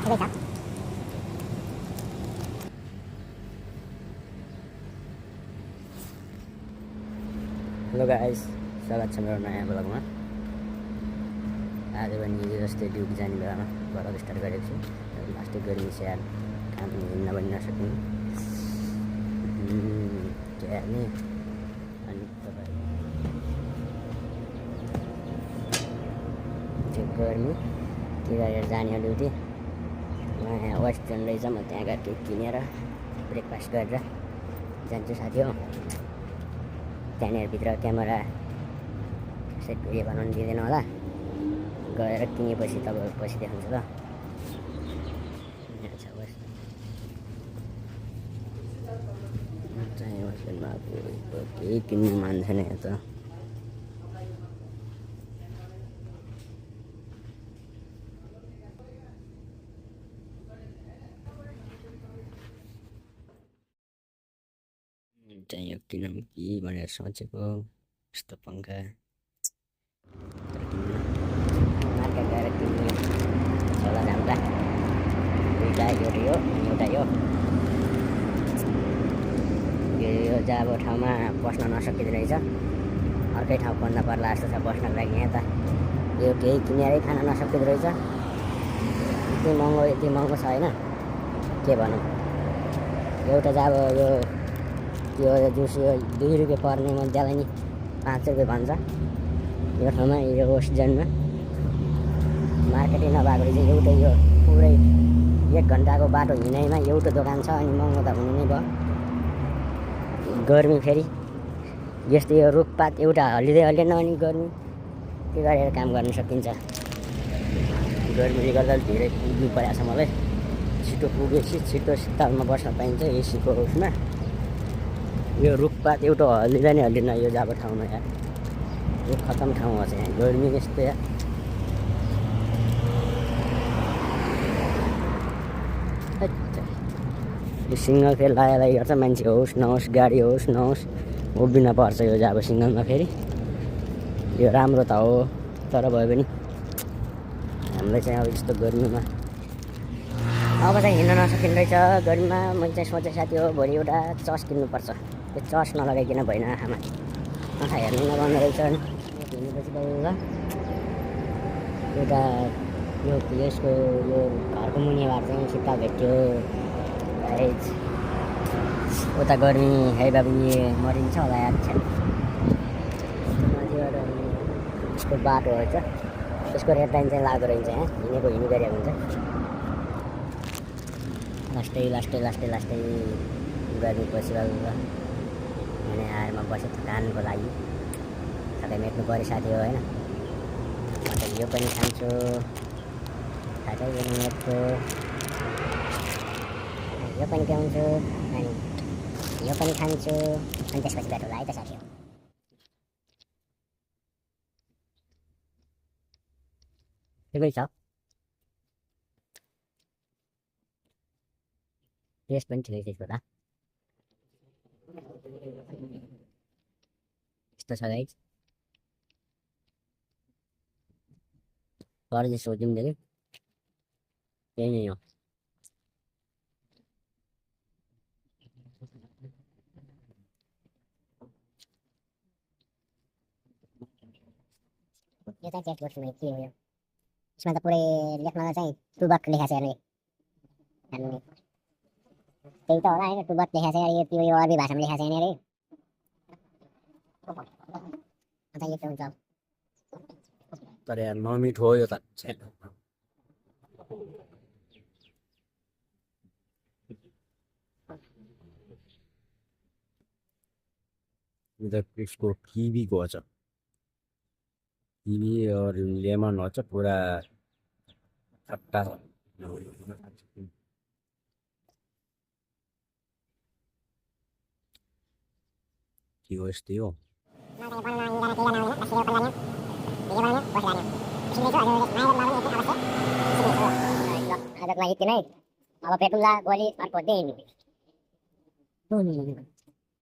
Hello guys, स्वागत छ मेरो नयाँ ब्लगमा। आज पनि हिजो जस्तै ड्युटी जाने बेलामा ब्लग स्टार्ट गरेको छु। लास्टै गर्मी स्याहार काम हिँड्न पनि नसक्ने नि। अनि त्यो गर्मी के गरेर जाने हो ड्युटी। यहाँ वेस्टर्न रहेछ, म त्यहाँ गएर केही किनेर ब्रेकफास्ट गरेर जान्छु साथी हो। त्यहाँनिर भित्र क्यामेरा सेट भिडियो बनाउनु दिँदैन होला, गएर किनेपछि तपाईँ पछि देखाउँछु ल। केही किन्नु मन छैन यहाँ त। चाहिँ यो किनौँ कि भनेर सोचेको। यस्तो पङ्खा मार्केट गएर किन्ने छोला जाम्टा दुईवटा, एउटा यो अनि एउटा यो जब ठाउँमा बस्न नसकिँदो रहेछ, अर्कै ठाउँ खोज्न पर्ला जस्तो छ बस्नको लागि। यहाँ त यो केही किनेरै खान नसकिँदो रहेछ। यति महँगो छ होइन, के भनौँ। एउटा जब यो जुस यो 2 रुपियाँ पर्ने मजालाई नि 5 रुपियाँ भन्छ यो ठाउँमा। यो वेस्टर्नमा मार्केटै नभएको रहेछ। एउटै यो पुरै 1 घन्टाको बाटो हिँडाइमा एउटा दोकान छ, अनि महँगो त हुनु नै भयो। गर्मी फेरि यस्तो यो रुखपात एउटा हल्लिँदैन, अनि गर्मी के गरेर काम गर्न सकिन्छ। गर्मीले गर्दा धेरै पुग्नु परेको छ मलाई। छिटो पुगेपछि छिटो शीतलमा बस्न पाइन्छ एसीको उसमा। यो रुखपात एउटा हल्लिँदैन यो जाबो ठाउँमा यार। यो खतम ठाउँ छ यहाँ, गर्मी यस्तो यार। यो सिङ्गल फेरि लाइ गर्छ, मान्छे होस् नहोस्, गाडी होस् नहोस्, उभिन पर्छ यो जाबो सिङ्गलमा। फेरि यो राम्रो त हो, तर भए पनि हामीलाई चाहिँ अब यस्तो गर्मीमा अब चाहिँ हिँड्न नसकिने रहेछ गर्मीमा। मैले चाहिँ सोचेँ साथी हो, भोलि एउटा चस किन्नुपर्छ। त्यो चस नलगाइकन भएन, आँखामा आँखा हेर्नु नपाउँदो रहेछ। अनि हिँडेपछि त एउटा यसको यो घरको मुनिबाट चाहिँ सिक्का भेट्यो। उता गर्मी है बाबु, मरिन्छ होला यार। माथिबाट यसको बाटो रहेछ, यसको रेड लाइन चाहिँ लाग्दो रहेछ। यहाँ हिँडेको गरिरहेको हुन्छ। लास्टै गर्मी पछि अनि आएरमा बसेँ थकानको लागि। थकाइ मेट्नु पऱ्यो साथी हो होइन। म त यो पनि खान्छु, थकाइ पनि मेट्छु, यो पनि पिउँछु, अनि यो पनि खान्छु, अनि त्यसपछि भेटौँला है त साथी हो। ठिकै छ, टेस्ट पनि ठिकै छ त। यस्तो छ गाइस, तर चाहिँ सोध्यौँ कि त्यही नै हो। यो चाहिँ टेस्ट गर्छु के हो यो। यसमा त पुरै लेख्नमा चाहिँ टुबक लेखाएको छ हेर्नु। त्यही त होला होइन, टुबक लेखाएको छ। यो अरबी भाषामा लेखाएको छ यहाँनिर। अन्त यो के हुन्छ तर यार नमिठो हो यो त। इसको कीवी को छ, कीवी और लेमन हो, पूरा खट्टा के हो यस्तै हो। आजको लागि यति नै। अब भेटौँला भोलि अर्को दिन।